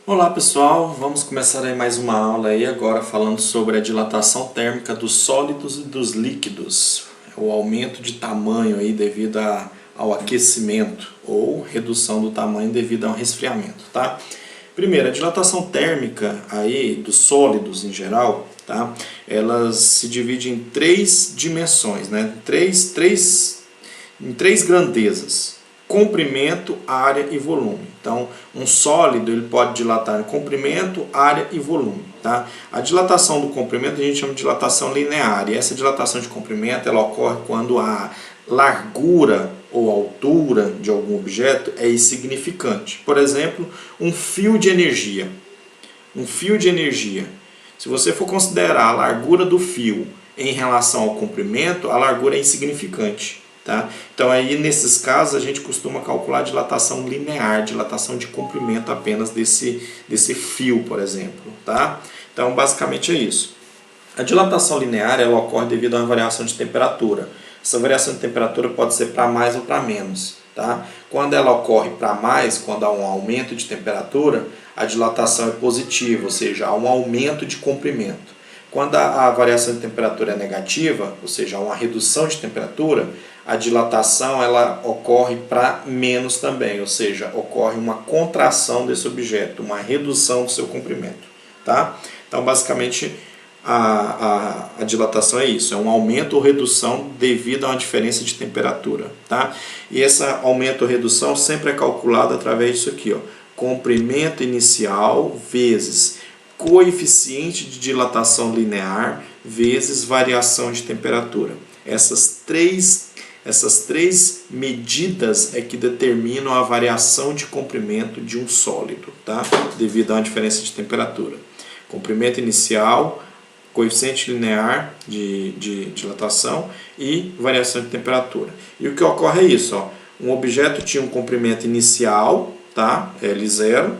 Olá pessoal, vamos começar aí mais uma aula aí agora falando sobre a dilatação térmica dos sólidos e dos líquidos. O aumento de tamanho aí devido ao aquecimento ou redução do tamanho devido ao resfriamento, tá? Primeiro, a dilatação térmica aí dos sólidos em geral, tá? Elas se dividem em três dimensões, né? Em três grandezas: comprimento, área e volume. Então, um sólido ele pode dilatar em comprimento, área e volume. Tá? A dilatação do comprimento a gente chama de dilatação linear. E essa dilatação de comprimento ela ocorre quando a largura ou altura de algum objeto é insignificante. Por exemplo, um fio de energia. Um fio de energia. Se você for considerar a largura do fio em relação ao comprimento, a largura é insignificante. Tá? Então aí nesses casos a gente costuma calcular a dilatação linear, dilatação de comprimento apenas desse fio, por exemplo. Tá? Então basicamente é isso. A dilatação linear ela ocorre devido a uma variação de temperatura. Essa variação de temperatura pode ser para mais ou para menos. Tá? Quando ela ocorre para mais, quando há um aumento de temperatura, a dilatação é positiva, ou seja, há um aumento de comprimento. Quando a variação de temperatura é negativa, ou seja, há uma redução de temperatura, a dilatação ela ocorre para menos também, ou seja, ocorre uma contração desse objeto, uma redução do seu comprimento. Tá? Então, basicamente, a dilatação é isso, é um aumento ou redução devido a uma diferença de temperatura. Tá? E esse aumento ou redução sempre é calculado através disso aqui, ó, comprimento inicial vezes coeficiente de dilatação linear vezes variação de temperatura. Essas três medidas é que determinam a variação de comprimento de um sólido, tá? Devido a uma diferença de temperatura. Comprimento inicial, coeficiente linear de dilatação e variação de temperatura. E o que ocorre é isso, ó, um objeto tinha um comprimento inicial, tá? L0,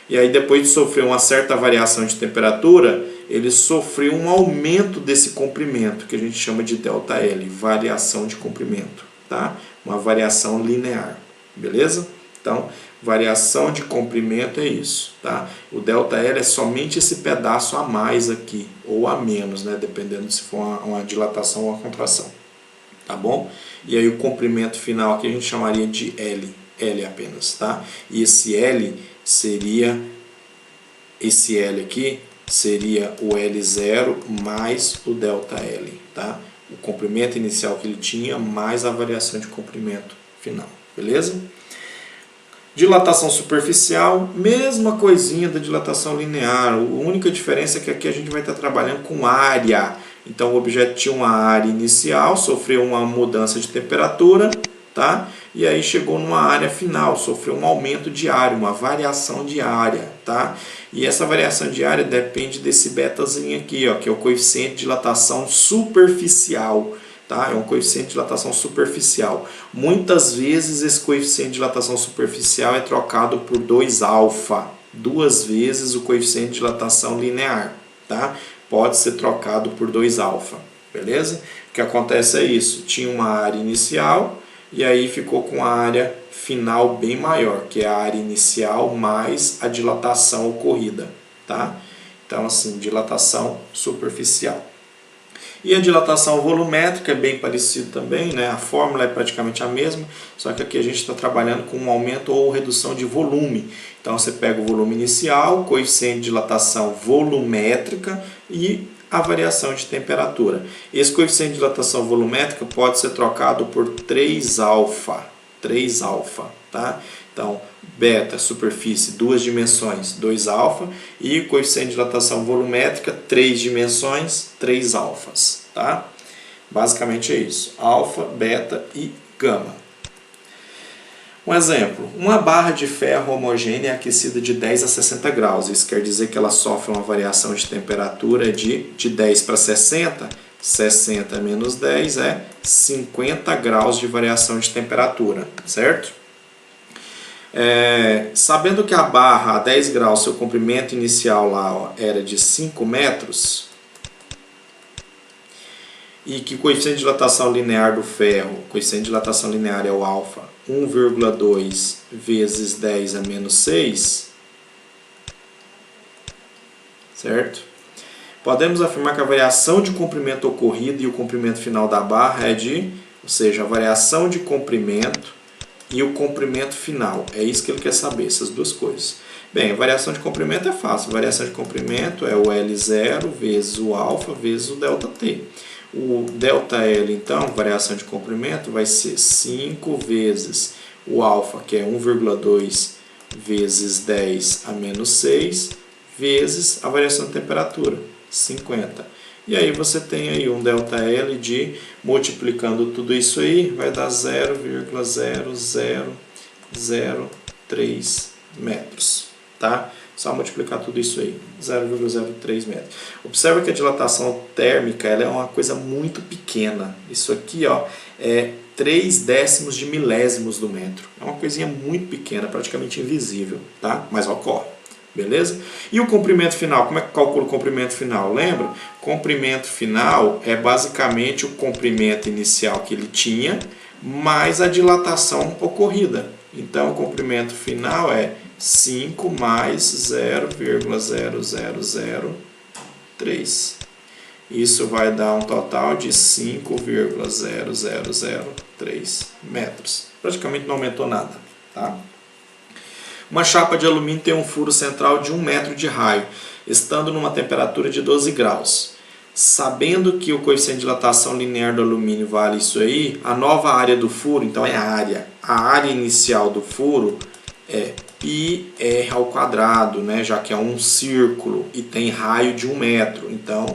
e aí depois de sofrer uma certa variação de temperatura, ele sofreu um aumento desse comprimento, que a gente chama de ΔL, variação de comprimento, tá? Uma variação linear, beleza? Então, variação de comprimento é isso, tá? O ΔL é somente esse pedaço a mais aqui, ou a menos, né? Dependendo se for uma dilatação ou uma contração, tá bom? E aí o comprimento final aqui a gente chamaria de L, L apenas, tá? E esse L aqui seria o L0 mais o ΔL, tá? O comprimento inicial que ele tinha mais a variação de comprimento final, beleza? Dilatação superficial, mesma coisinha da dilatação linear, a única diferença é que aqui a gente vai estar trabalhando com área. Então o objeto tinha uma área inicial, sofreu uma mudança de temperatura, tá? E aí chegou numa área final, sofreu um aumento de área, uma variação de área, tá? E essa variação de área depende desse betazinho aqui, ó, que é o coeficiente de dilatação superficial, tá? É um coeficiente de dilatação superficial. Muitas vezes esse coeficiente de dilatação superficial é trocado por 2α, duas vezes o coeficiente de dilatação linear, tá? Pode ser trocado por 2α, beleza? O que acontece é isso, tinha uma área inicial, e aí ficou com a área final bem maior, que é a área inicial mais a dilatação ocorrida, tá? Então, assim, dilatação superficial. E a dilatação volumétrica é bem parecido também, né? A fórmula é praticamente a mesma, só que aqui a gente está trabalhando com um aumento ou redução de volume. Então, você pega o volume inicial, coeficiente de dilatação volumétrica e a variação de temperatura. Esse coeficiente de dilatação volumétrica pode ser trocado por 3α, tá? Então, beta, superfície, duas dimensões, 2α, e coeficiente de dilatação volumétrica, 3 dimensões, 3 alfas, tá? Basicamente é isso, alfa, beta e gama. Um exemplo, uma barra de ferro homogênea é aquecida de 10 a 60 graus. Isso quer dizer que ela sofre uma variação de temperatura de 10 para 60. 60 menos 10 é 50 graus de variação de temperatura, certo? Sabendo que a barra a 10 graus, seu comprimento inicial lá, ó, era de 5 metros, e que o coeficiente de dilatação linear do ferro, o coeficiente de dilatação linear é o alfa, 1,2 vezes 10 a menos 6, certo? Podemos afirmar que a variação de comprimento ocorrida e o comprimento final da barra ou seja, a variação de comprimento e o comprimento final. É isso que ele quer saber, essas duas coisas. Bem, a variação de comprimento é fácil. A variação de comprimento é o L0 vezes o alfa vezes o ΔT. O ΔL, então, variação de comprimento, vai ser 5 vezes o alfa, que é 1,2 vezes 10 a menos 6, vezes a variação de temperatura, 50. E aí você tem aí um ΔL de, multiplicando tudo isso aí, vai dar 0,0003 metros, tá? Só multiplicar tudo isso aí, 0,03 metros. Observa que a dilatação térmica ela é uma coisa muito pequena. Isso aqui ó, é 0,03 de milésimos do metro. É uma coisinha muito pequena, praticamente invisível, tá? Mas ocorre, beleza? E o comprimento final, como é que calcula o comprimento final? Lembra? Comprimento final é basicamente o comprimento inicial que ele tinha, mais a dilatação ocorrida. Então, o comprimento final é 5 mais 0,0003. Isso vai dar um total de 5,0003 metros. Praticamente não aumentou nada, tá? Uma chapa de alumínio tem um furo central de 1 metro de raio, estando numa temperatura de 12 graus. Sabendo que o coeficiente de dilatação linear do alumínio vale isso aí, a nova área do furo, então é a área. A área inicial do furo é πr ao quadrado, né? Já que é um círculo e tem raio de 1 metro. Então,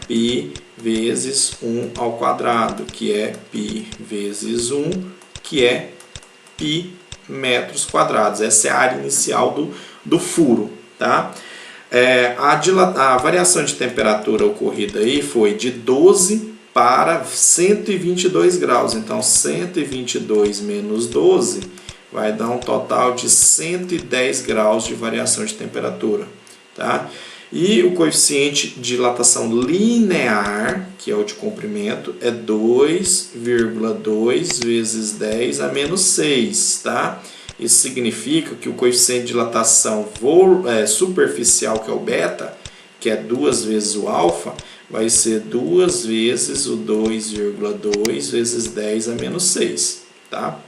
π vezes 1 ao quadrado, que é π vezes 1, que é π metros quadrados. Essa é a área inicial do furo, tá? A variação de temperatura ocorrida aí foi de 12 para 122 graus. Então, 122 menos 12 vai dar um total de 110 graus de variação de temperatura, tá? E o coeficiente de dilatação linear, que é o de comprimento, é 2,2 vezes 10 a menos 6, tá? Isso significa que o coeficiente de dilatação superficial, que é o beta, que é 2 vezes o alfa, vai ser 2 vezes o 2,2 vezes 10 a menos 6, tá?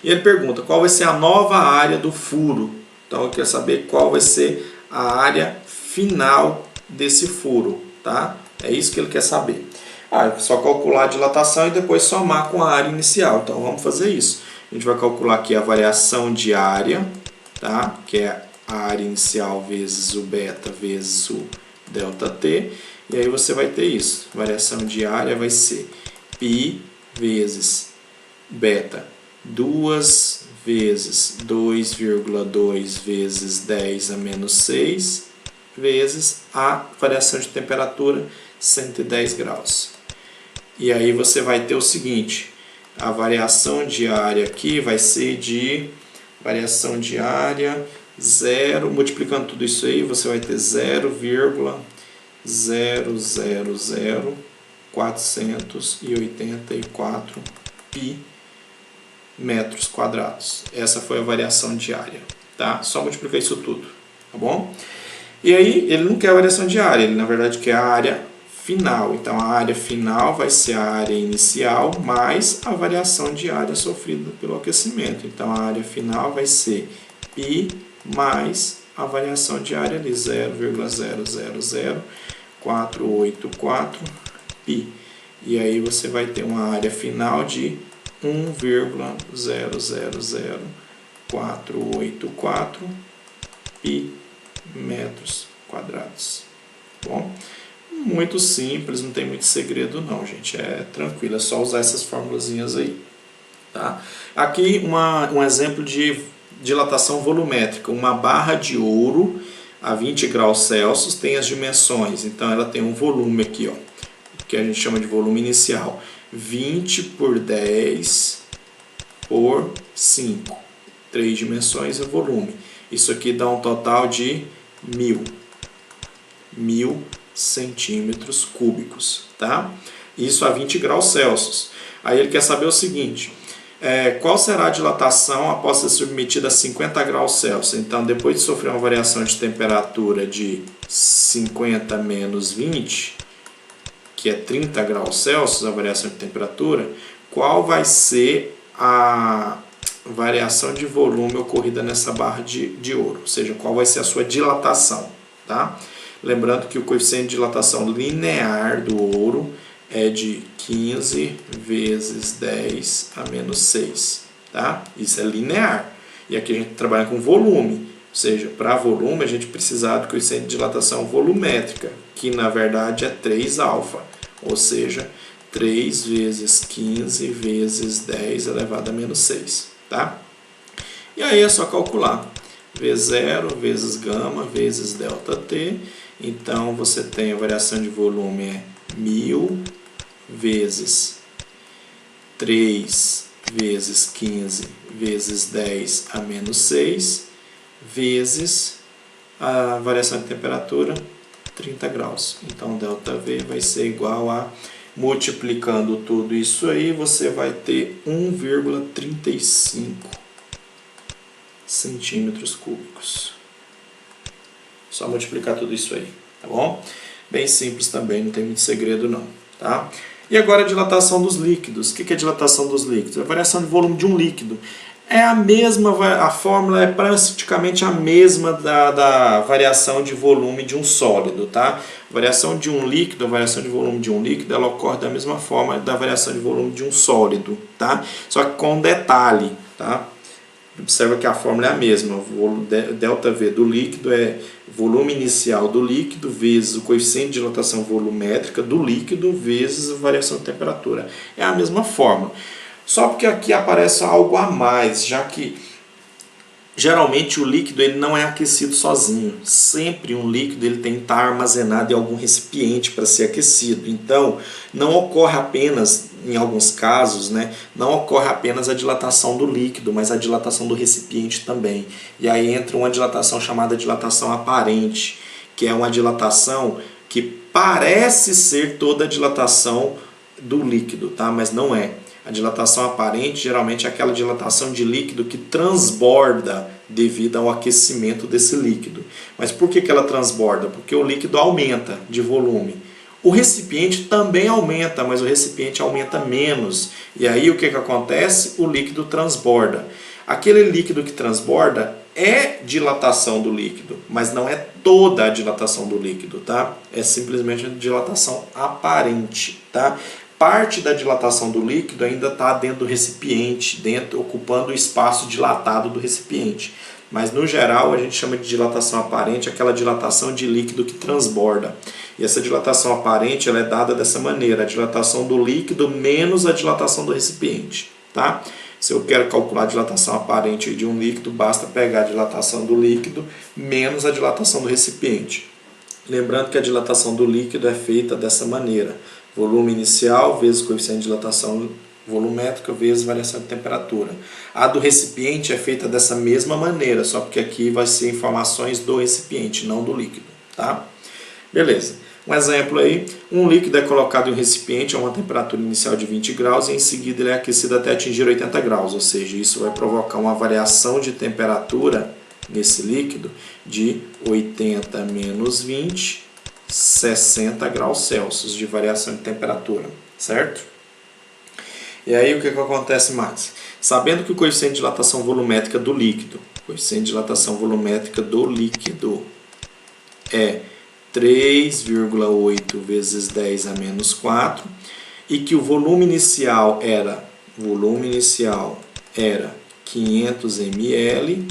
E ele pergunta qual vai ser a nova área do furo. Então eu quero saber qual vai ser a área final desse furo, tá? É isso que ele quer saber. É só calcular a dilatação e depois somar com a área inicial. Então vamos fazer isso. A gente vai calcular aqui a variação de área, tá? Que é a área inicial vezes o beta vezes o ΔT. E aí você vai ter isso. Variação de área vai ser π vezes beta 2 vezes 2,2 vezes 10 a menos 6 vezes a variação de temperatura 110 graus. E aí você vai ter o seguinte, a variação de área aqui vai ser de variação de área 0, multiplicando tudo isso aí, você vai ter 0,000484 π metros quadrados. Essa foi a variação de área, tá? Só multiplicar isso tudo, tá bom? E aí, ele não quer a variação de área, ele na verdade quer a área final. Então, a área final vai ser a área inicial mais a variação de área sofrida pelo aquecimento. Então, a área final vai ser π mais a variação de área de 0,000484 π. E aí, você vai ter uma área final de 1,000484 π metros quadrados. Bom, muito simples, não tem muito segredo não, gente. É tranquilo, é só usar essas formulazinhas aí, tá? Aqui um exemplo de dilatação volumétrica. Uma barra de ouro a 20 graus Celsius tem as dimensões. Então ela tem um volume aqui, ó, que a gente chama de volume inicial. 20 por 10 por 5. 3 dimensões é volume. Isso aqui dá um total de 1000 centímetros cúbicos, tá? Isso a 20 graus Celsius. Aí ele quer saber o seguinte, Qual será a dilatação após ser submetida a 50 graus Celsius? Então, depois de sofrer uma variação de temperatura de 50 menos 20, que é 30 graus Celsius, a variação de temperatura, qual vai ser a variação de volume ocorrida nessa barra de ouro? Ou seja, qual vai ser a sua dilatação, tá? Lembrando que o coeficiente de dilatação linear do ouro é de 15 vezes 10 a menos 6, tá? Isso é linear. E aqui a gente trabalha com volume, ou seja, para volume a gente precisa do coeficiente de dilatação volumétrica, que na verdade é 3 alfa, ou seja, 3 vezes 15 vezes 10 elevado a menos 6, tá? E aí é só calcular. V0 vezes gama vezes ΔT. Então você tem a variação de volume é 1000 vezes 3 vezes 15 vezes 10 a menos 6 vezes a variação de temperatura 30 graus. Então ΔV vai ser igual a, multiplicando tudo isso aí, você vai ter 1,35 centímetros cúbicos. Só multiplicar tudo isso aí, tá bom? Bem simples também, não tem muito segredo não, tá? E agora a dilatação dos líquidos. O que é a dilatação dos líquidos? A variação de volume de um líquido. É a mesma, a fórmula é praticamente a mesma da variação de volume de um sólido, tá? A variação de um líquido, a variação de volume de um líquido, ela ocorre da mesma forma da variação de volume de um sólido, tá? Só que com um detalhe, tá? Observa que a fórmula é a mesma, o ΔV do líquido é volume inicial do líquido vezes o coeficiente de dilatação volumétrica do líquido vezes a variação de temperatura. É a mesma fórmula. Só porque aqui aparece algo a mais, já que geralmente o líquido ele não é aquecido sozinho. Sempre um líquido ele tem que estar armazenado em algum recipiente para ser aquecido. Então, não ocorre apenas, em alguns casos, né, não ocorre apenas a dilatação do líquido, mas a dilatação do recipiente também. E aí entra uma dilatação chamada dilatação aparente, que é uma dilatação que parece ser toda a dilatação do líquido, tá? Mas não é. A dilatação aparente geralmente é aquela dilatação de líquido que transborda devido ao aquecimento desse líquido. Mas por que ela transborda? Porque o líquido aumenta de volume. O recipiente também aumenta, mas o recipiente aumenta menos. E aí o que acontece? O líquido transborda. Aquele líquido que transborda é dilatação do líquido, mas não é toda a dilatação do líquido, tá? É simplesmente a dilatação aparente, tá? Parte da dilatação do líquido ainda está dentro do recipiente, ocupando o espaço dilatado do recipiente. Mas no geral a gente chama de dilatação aparente aquela dilatação de líquido que transborda. E essa dilatação aparente ela é dada dessa maneira, a dilatação do líquido menos a dilatação do recipiente, tá? Se eu quero calcular a dilatação aparente de um líquido, basta pegar a dilatação do líquido menos a dilatação do recipiente. Lembrando que a dilatação do líquido é feita dessa maneira. Volume inicial vezes coeficiente de dilatação volumétrica vezes variação de temperatura. A do recipiente é feita dessa mesma maneira, só porque aqui vai ser informações do recipiente, não do líquido, tá? Beleza. Um exemplo aí, um líquido é colocado em um recipiente a uma temperatura inicial de 20 graus e em seguida ele é aquecido até atingir 80 graus, ou seja, isso vai provocar uma variação de temperatura nesse líquido de 80 menos 20, 60 graus Celsius de variação de temperatura, certo? E aí o que acontece mais? Sabendo que o coeficiente de dilatação volumétrica do líquido, é 3,8 vezes 10 a menos 4 e que o volume inicial era 500 ml,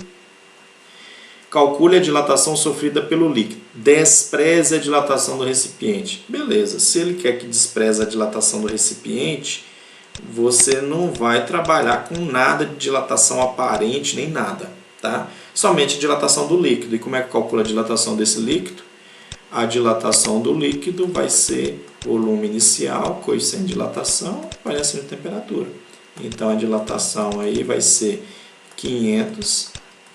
calcule a dilatação sofrida pelo líquido. Despreze a dilatação do recipiente. Beleza, se ele quer que despreze a dilatação do recipiente, você não vai trabalhar com nada de dilatação aparente nem nada, tá? Somente a dilatação do líquido. E como é que calcula a dilatação desse líquido? A dilatação do líquido vai ser volume inicial, coeficiente de dilatação, variação de temperatura. Então a dilatação aí vai ser 500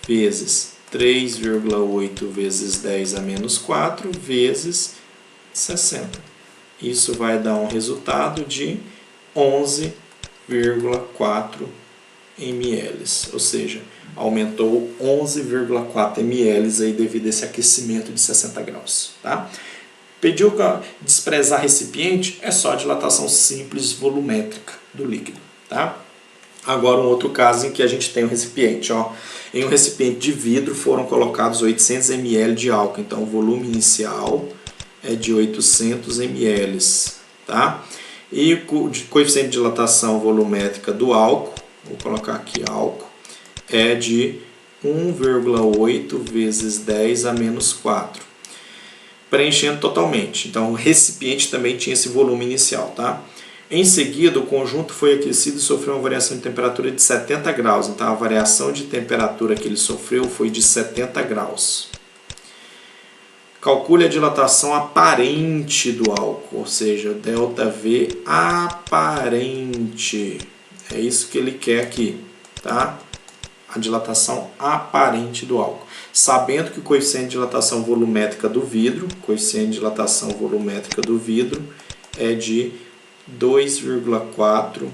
vezes 3,8 vezes 10 a menos 4 vezes 60. Isso vai dar um resultado de 11,4 ml, ou seja, aumentou 11,4 ml aí devido a esse aquecimento de 60 graus. Tá? Pediu para desprezar recipiente, é só a dilatação simples volumétrica do líquido. Tá? Agora um outro caso em que a gente tem um recipiente. Ó. Em um recipiente de vidro foram colocados 800 ml de álcool, então o volume inicial é de 800 ml. Tá? E o coeficiente de dilatação volumétrica do álcool, vou colocar aqui álcool, é de 1,8 vezes 10 a menos 4. Preenchendo totalmente. Então o recipiente também tinha esse volume inicial. Tá? Em seguida, o conjunto foi aquecido e sofreu uma variação de temperatura de 70 graus. Então a variação de temperatura que ele sofreu foi de 70 graus. Calcule a dilatação aparente do álcool, ou seja, ΔV aparente. É isso que ele quer aqui, tá? A dilatação aparente do álcool. Sabendo que o coeficiente de dilatação volumétrica do vidro, é de 2,4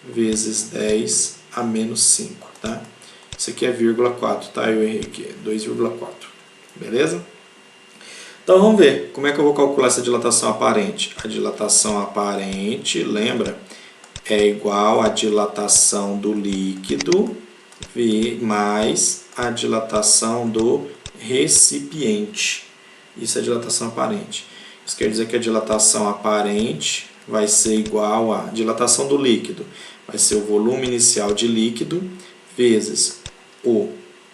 vezes 10 a menos 5, tá? Isso aqui é 0,4, tá? Eu errei aqui, é 2,4, beleza? Então vamos ver como é que eu vou calcular essa dilatação aparente. A dilatação aparente, lembra, é igual à dilatação do líquido mais a dilatação do recipiente. Isso é dilatação aparente. Isso quer dizer que a dilatação aparente vai ser igual à dilatação do líquido. Vai ser o volume inicial de líquido vezes o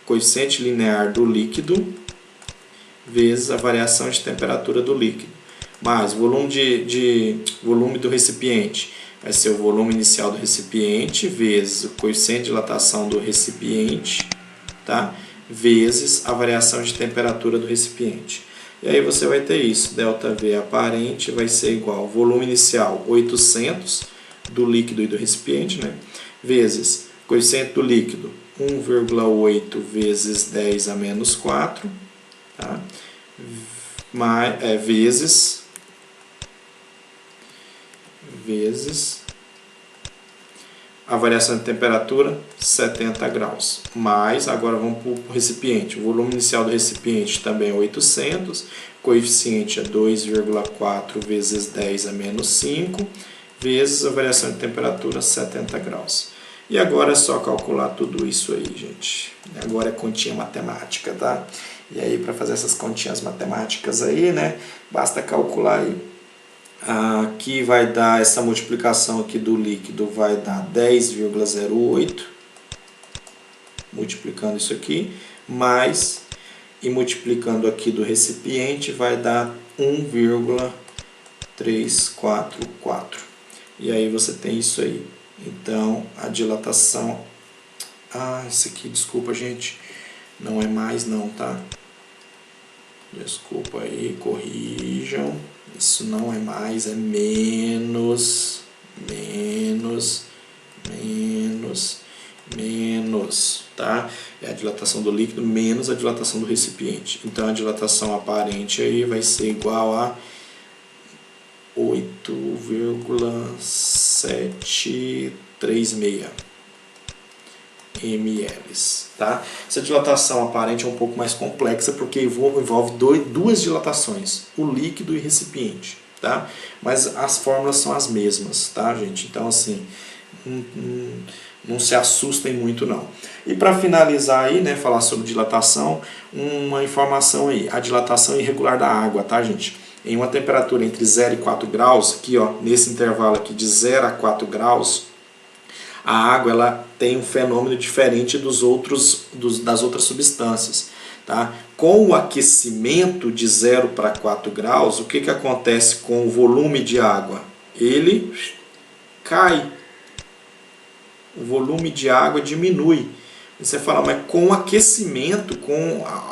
coeficiente linear do líquido vezes a variação de temperatura do líquido. Mais o volume do recipiente. Vai ser o volume inicial do recipiente vezes o coeficiente de dilatação do recipiente, tá? Vezes a variação de temperatura do recipiente. E aí você vai ter isso, ΔV aparente vai ser igual ao volume inicial 800 do líquido e do recipiente, né? Vezes coeficiente do líquido 1,8 vezes 10 a menos 4, tá? Vezes a variação de temperatura 70 graus, mais, agora vamos para o recipiente, o volume inicial do recipiente também é 800, coeficiente é 2,4 vezes 10 a menos 5, vezes a variação de temperatura 70 graus. E agora é só calcular tudo isso aí, gente. Agora é continha matemática, tá? E aí para fazer essas continhas matemáticas aí, né, basta calcular aí. Aqui vai dar, essa multiplicação aqui do líquido vai dar 10,08, multiplicando isso aqui, mais, e multiplicando aqui do recipiente vai dar 1,344. E aí você tem isso aí. Então, a dilatação... isso aqui, desculpa, gente, não é mais não, tá? Desculpa aí, corrijam. Isso não é mais, é menos, tá? É a dilatação do líquido menos a dilatação do recipiente. Então a dilatação aparente aí vai ser igual a 8,736 ml, tá? Essa dilatação aparente é um pouco mais complexa porque envolve duas dilatações, o líquido e o recipiente, tá? Mas as fórmulas são as mesmas, tá, gente? Então, assim, não se assustem muito, não. E para finalizar aí, né, falar sobre dilatação, uma informação aí, a dilatação irregular da água, tá, gente? Em uma temperatura entre 0 e 4 graus, aqui, ó, nesse intervalo aqui de 0 a 4 graus, a água ela tem um fenômeno diferente das outras substâncias. Tá? Com o aquecimento de 0 para 4 graus, o que acontece com o volume de água? Ele cai. O volume de água diminui. Você fala, mas com o aquecimento,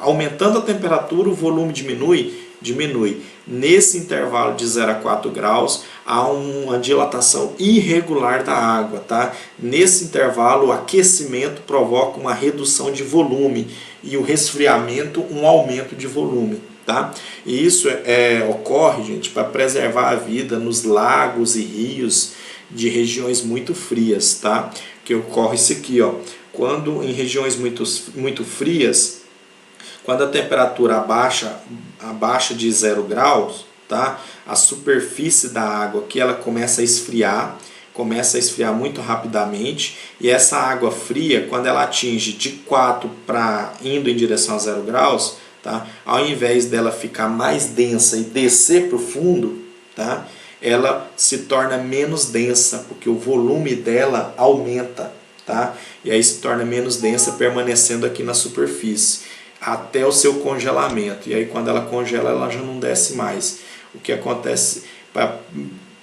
aumentando a temperatura, o volume diminui? Diminui. Nesse intervalo de 0 a 4 graus, há uma dilatação irregular da água. Tá? Nesse intervalo, o aquecimento provoca uma redução de volume e o resfriamento, um aumento de volume. Tá? E isso ocorre, gente, para preservar a vida nos lagos e rios de regiões muito frias. Tá? que ocorre isso aqui, ó. Quando em regiões muito frias, quando a temperatura abaixa de 0 graus, tá? A superfície da água aqui ela começa a esfriar muito rapidamente, e essa água fria, quando ela atinge de 4 para indo em direção a 0 graus, tá? Ao invés dela ficar mais densa e descer para o fundo, tá? Ela se torna menos densa, porque o volume dela aumenta, tá? E aí se torna menos densa, permanecendo aqui na superfície, até o seu congelamento. E aí quando ela congela, ela já não desce mais. O que acontece para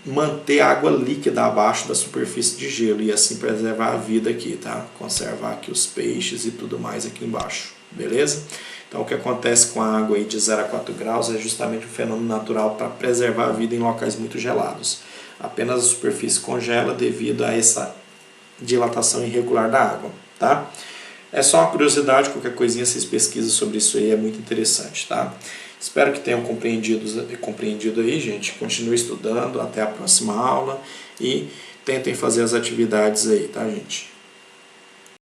manter a água líquida abaixo da superfície de gelo e assim preservar a vida aqui, tá? Conservar aqui os peixes e tudo mais aqui embaixo, beleza? Então o que acontece com a água aí de 0 a 4 graus é justamente um fenômeno natural para preservar a vida em locais muito gelados. Apenas a superfície congela devido a essa dilatação irregular da água, tá? É só uma curiosidade, qualquer coisinha vocês pesquisam sobre isso aí, é muito interessante, tá? Espero que tenham compreendido aí, gente. Continue estudando, até a próxima aula e tentem fazer as atividades aí, tá, gente?